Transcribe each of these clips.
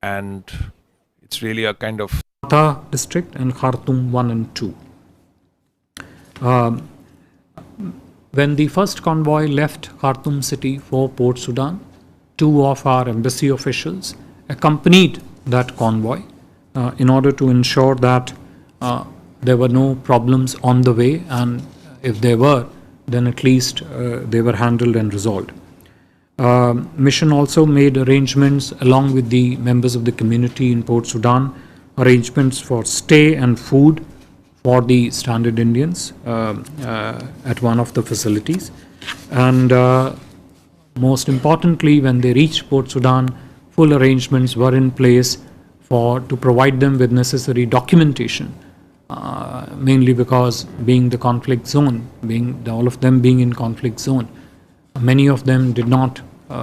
and it's really a kind of district and Khartoum 1 and 2. When the first convoy left Khartoum city for Port Sudan, 2 of our embassy officials accompanied that convoy in order to ensure that there were no problems on the way, and if there were, then at least they were handled and resolved. Mission also made arrangements along with the members of the community in Port Sudan, arrangements for stay and food for the stranded Indians at one of the facilities. And most importantly, when they reached Port Sudan, full arrangements were in place to provide them with necessary documentation, mainly because being the conflict zone, all of them being in conflict zone, many of them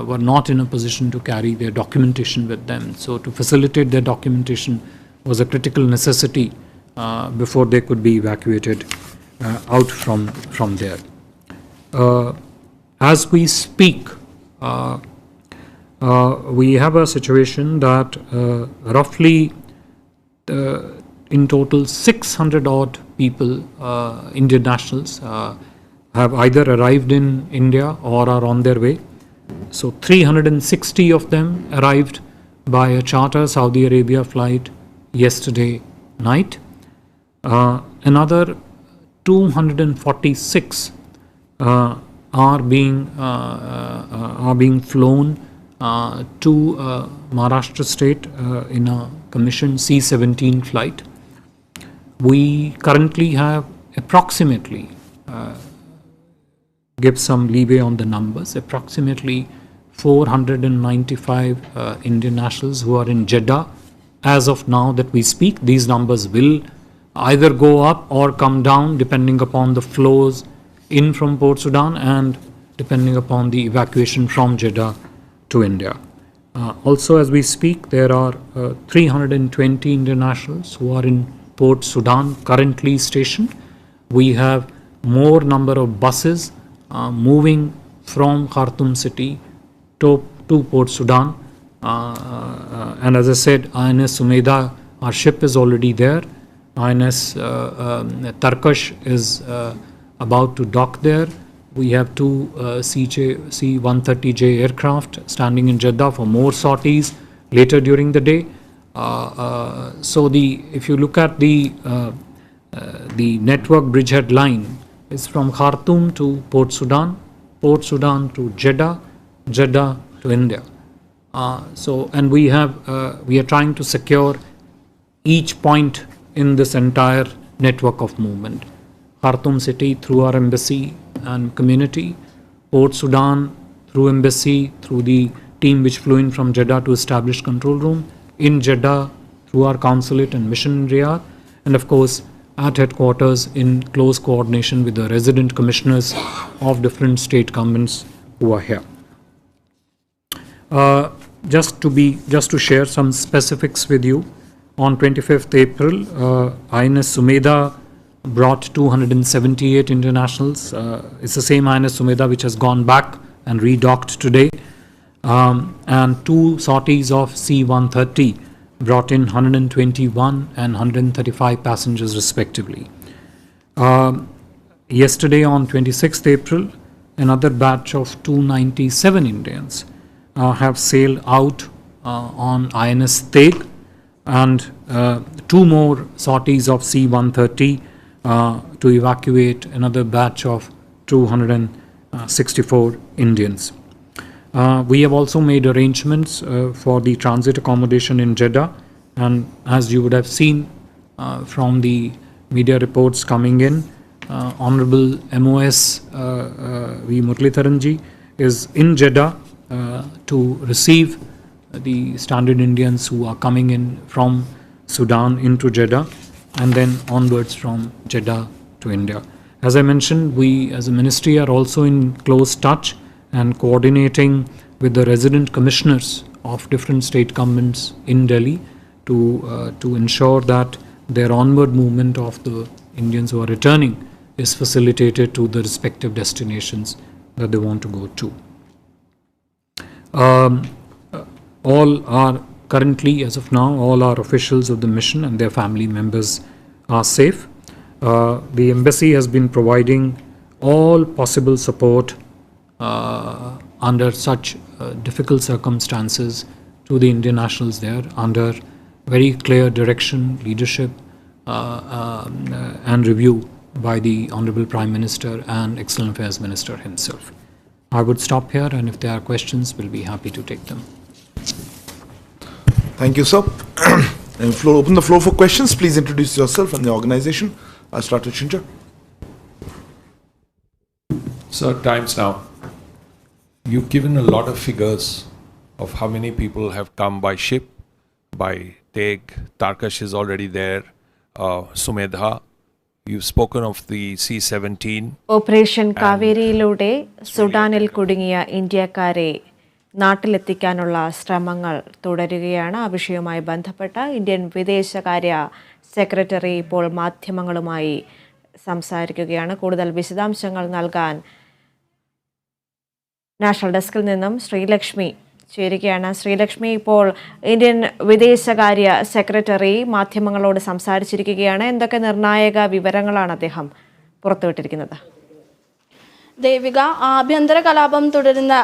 were not in a position to carry their documentation with them. So to facilitate their documentation was a critical necessity before they could be evacuated out from there. As we speak, we have a situation that roughly in total 600 odd people, Indian nationals, have either arrived in India or are on their way. So 360 of them arrived by a charter Saudi Arabia flight yesterday night. Another 246 are being flown to Maharashtra state in a commissioned C-17 flight. We currently have approximately, give some leeway on the numbers, approximately 495 Indian nationals who are in Jeddah as of now that we speak. These numbers will either go up or come down depending upon the flows in from Port Sudan and depending upon the evacuation from Jeddah to India. Also, as we speak, there are 320 Indian nationals who are in Port Sudan currently stationed. We have more number of buses moving from Khartoum city to Port Sudan. And as I said, INS Sumeda, our ship is already there. INS Tarkash is about to dock there. We have 2 C-130J aircraft standing in Jeddah for more sorties later during the day. So if you look at the network bridgehead line, is from Khartoum to Port Sudan to Jeddah, Jeddah to India. And we are trying to secure each point in this entire network of movement. Khartoum city through our embassy and community, Port Sudan through embassy, through the team which flew in from Jeddah to establish control room, in Jeddah through our consulate and mission in Riyadh, and of course at headquarters in close coordination with the resident commissioners of different state governments who are here. Just to share some specifics with you, on 25th April, INS Sumeda brought 278 internationals. It's the same INS Sumeda which has gone back and redocked today. And 2 sorties of C-130 brought in 121 and 135 passengers respectively. Yesterday on 26th April, another batch of 297 Indians have sailed out on INS Teg, and 2 more sorties of C-130 to evacuate another batch of 264 Indians. We have also made arrangements for the transit accommodation in Jeddah, and as you would have seen from the media reports coming in, Honorable MOS V. Muralitharanji is in Jeddah to receive the stranded Indians who are coming in from Sudan into Jeddah, and then onwards from Jeddah to India. As I mentioned, we as a ministry are also in close touch and coordinating with the resident commissioners of different state governments in Delhi to ensure that their onward movement of the Indians who are returning is facilitated to the respective destinations that they want to go to. All our currently, as of now, all our officials of the mission and their family members are safe. The embassy has been providing all possible support under such difficult circumstances to the Indian nationals there, under very clear direction, leadership, and review by the Honorable Prime Minister and External Affairs Minister himself. I would stop here, and if there are questions, we'll be happy to take them. Thank you, sir. And open the floor for questions. Please introduce yourself and the organization. I'll start with Shinja. Sir, times now. You've given a lot of figures of how many people have come by ship, by Teg, Tarkash is already there, Sumedha. You've spoken of the C-17. Operation കാവേരിയിലൂടെ സുഡാനിൽ കുടുങ്ങിയ ഇന്ത്യക്കാരെ നാട്ടിലെത്തിക്കാനുള്ള ശ്രമങ്ങൾ തുടരുകയാണ്. ആ വിഷയവുമായി ബന്ധപ്പെട്ട Indian വിദേശകാര്യ സെക്രട്ടറി ഇപ്പോൾ മാധ്യമങ്ങളുമായി സംസാരിക്കുകയാണ്. കൂടുതൽ വിശദാംശങ്ങൾ നൽകാൻ നാഷണൽ ഡെസ്കിൽ നിന്നും ശ്രീലക്ഷ്മി ചേരുകയാണ്. ശ്രീലക്ഷ്മി, ഇപ്പോൾ ഇന്ത്യൻ വിദേശകാര്യ സെക്രട്ടറി മാധ്യമങ്ങളോട് സംസാരിച്ചിരിക്കുകയാണ്. എന്തൊക്കെ നിർണായക വിവരങ്ങളാണ് അദ്ദേഹം പുറത്തുവിട്ടിരിക്കുന്നത്? ദേവിക, ആഭ്യന്തര കലാപം തുടരുന്ന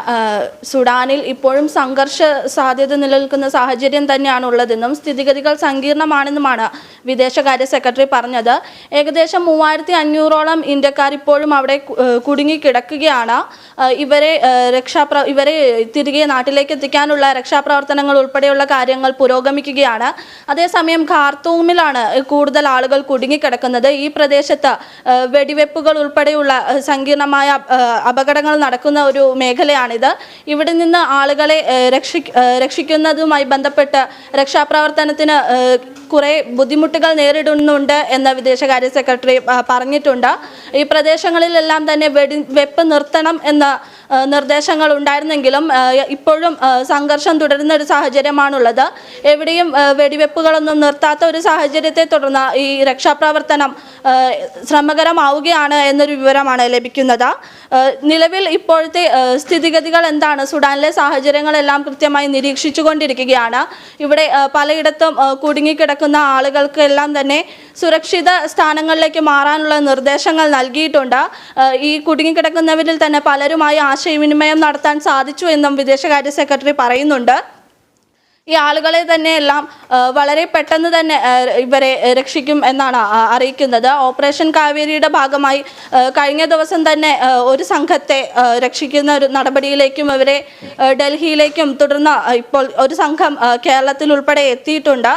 സുഡാനിൽ ഇപ്പോഴും സംഘർഷ സാധ്യത നിലനിൽക്കുന്ന സാഹചര്യം തന്നെയാണുള്ളതെന്നും സ്ഥിതിഗതികൾ സങ്കീർണമാണെന്നുമാണ് വിദേശകാര്യ സെക്രട്ടറി പറഞ്ഞത്. ഏകദേശം 3500ഓളം ഇന്ത്യക്കാർ ഇപ്പോഴും അവിടെ കുടുങ്ങിക്കിടക്കുകയാണ്. ഇവരെ തിരികെ നാട്ടിലേക്ക് എത്തിക്കാനുള്ള രക്ഷാപ്രവർത്തനങ്ങൾ ഉൾപ്പെടെയുള്ള കാര്യങ്ങൾ പുരോഗമിക്കുകയാണ്. അതേസമയം ഖാർത്തൂമിലാണ് കൂടുതൽ ആളുകൾ കുടുങ്ങിക്കിടക്കുന്നത്. ഈ പ്രദേശത്ത് വെടിവെപ്പുകൾ ഉൾപ്പെടെയുള്ള സങ്കീർണമായ അപകടങ്ങൾ നടക്കുന്ന ഒരു മേഖലയാണിത്. ഇവിടെ നിന്ന് ആളുകളെ രക്ഷിക്കുന്നതുമായി ബന്ധപ്പെട്ട് രക്ഷാപ്രവർത്തനത്തിന് കുറെ ബുദ്ധിമുട്ടുകൾ നേരിടുന്നുണ്ട് എന്ന് വിദേശകാര്യ സെക്രട്ടറി പറഞ്ഞിട്ടുണ്ട്. ഈ പ്രദേശങ്ങളിലെല്ലാം തന്നെ വെടിവെപ്പ് നിർത്തണം എന്ന നിർദ്ദേശങ്ങൾ ഉണ്ടായിരുന്നെങ്കിലും ഇപ്പോഴും സംഘർഷം തുടരുന്ന ഒരു സാഹചര്യമാണുള്ളത്. എവിടെയും വെടിവെപ്പുകളൊന്നും നിർത്താത്ത ഒരു സാഹചര്യത്തെ തുടർന്ന് ഈ രക്ഷാപ്രവർത്തനം ശ്രമകരമാവുകയാണ് എന്നൊരു വിവരമാണ് ലഭിക്കുന്നത്. നിലവിൽ ഇപ്പോഴത്തെ സ്ഥിതിഗതികൾ എന്താണ്? സുഡാനിലെ സാഹചര്യങ്ങളെല്ലാം കൃത്യമായി നിരീക്ഷിച്ചുകൊണ്ടിരിക്കുകയാണ്. ഇവിടെ പലയിടത്തും കുടുങ്ങിക്കിടക്കുന്ന ആളുകൾക്കെല്ലാം തന്നെ സുരക്ഷിത സ്ഥാനങ്ങളിലേക്ക് മാറാനുള്ള നിർദ്ദേശങ്ങൾ നൽകിയിട്ടുണ്ട്. ഈ കുടുങ്ങിക്കിടക്കുന്നവരിൽ തന്നെ പലരുമായി ആശയവിനിമയം നടത്താൻ സാധിച്ചു എന്നും വിദേശകാര്യ സെക്രട്ടറി പറയുന്നുണ്ട്. ഈ ആളുകളെ തന്നെ എല്ലാം വളരെ പെട്ടെന്ന് തന്നെ ഇവരെ രക്ഷിക്കും എന്നാണ് അറിയിക്കുന്നത്. ഓപ്പറേഷൻ കാവേരിയുടെ ഭാഗമായി കഴിഞ്ഞ ദിവസം തന്നെ ഒരു സംഘത്തെ രക്ഷിക്കുന്ന ഒരു നടപടിയിലേക്കും ഇവരെ ഡൽഹിയിലേക്കും തുടർന്ന് ഇപ്പോൾ ഒരു സംഘം കേരളത്തിൽ ഉൾപ്പെടെ എത്തിയിട്ടുണ്ട്.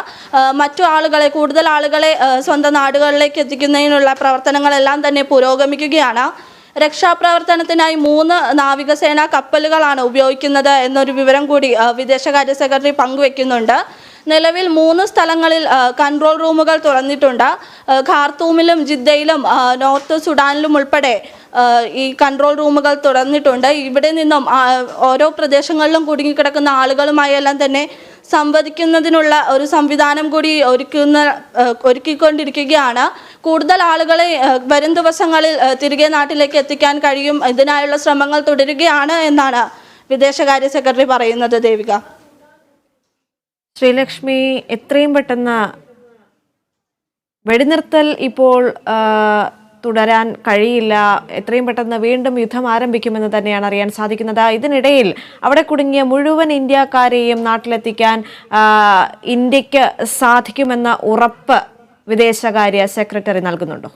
മറ്റു ആളുകളെ കൂടുതൽ ആളുകളെ സ്വന്തം നാടുകളിലേക്ക് എത്തിക്കുന്നതിനുള്ള പ്രവർത്തനങ്ങളെല്ലാം തന്നെ പുരോഗമിക്കുകയാണ്. രക്ഷാപ്രവർത്തനത്തിനായി 3 നാവികസേനാ കപ്പലുകളാണ് ഉപയോഗിക്കുന്നത് എന്നൊരു വിവരം കൂടി വിദേശകാര്യ സെക്രട്ടറി പങ്കുവെക്കുന്നുണ്ട്. നിലവിൽ 3 സ്ഥലങ്ങളിൽ കൺട്രോൾ റൂമുകൾ തുറന്നിട്ടുണ്ട്. ഖാർത്തൂമിലും ജിദ്ദയിലും നോർത്ത് സുഡാനിലും ഉൾപ്പെടെ ഈ കൺട്രോൾ റൂമുകൾ തുറന്നിട്ടുണ്ട്. ഇവിടെ നിന്നും ഓരോ പ്രദേശങ്ങളിലും കുടുങ്ങിക്കിടക്കുന്ന ആളുകളുമായി എല്ലാം തന്നെ സംവദിക്കുന്നതിനുള്ള ഒരു സംവിധാനം കൂടി ഒരുക്കിക്കൊണ്ടിരിക്കുകയാണ്. കൂടുതൽ ആളുകളെ വരും ദിവസങ്ങളിൽ തിരികെ നാട്ടിലേക്ക് എത്തിക്കാൻ കഴിയും. ഇതിനായുള്ള ശ്രമങ്ങൾ തുടരുകയാണ് എന്നാണ് വിദേശകാര്യ സെക്രട്ടറി പറയുന്നത്. ദേവിക, ശ്രീലക്ഷ്മി, എത്രയും പെട്ടെന്ന് വെടിനിർത്തൽ ഇപ്പോൾ തുടരാൻ കഴിയില്ല, എത്രയും പെട്ടെന്ന് വീണ്ടും യുദ്ധം ആരംഭിക്കുമെന്ന് തന്നെയാണ് അറിയാൻ സാധിക്കുന്നത്. ഇതിനിടയിൽ അവിടെ കുടുങ്ങിയ മുഴുവൻ ഇന്ത്യക്കാരെയും നാട്ടിലെത്തിക്കാൻ ഇന്ത്യക്ക് സാധിക്കുമെന്ന ഉറപ്പ് വിദേശകാര്യ സെക്രട്ടറി നൽകുന്നുണ്ടോ?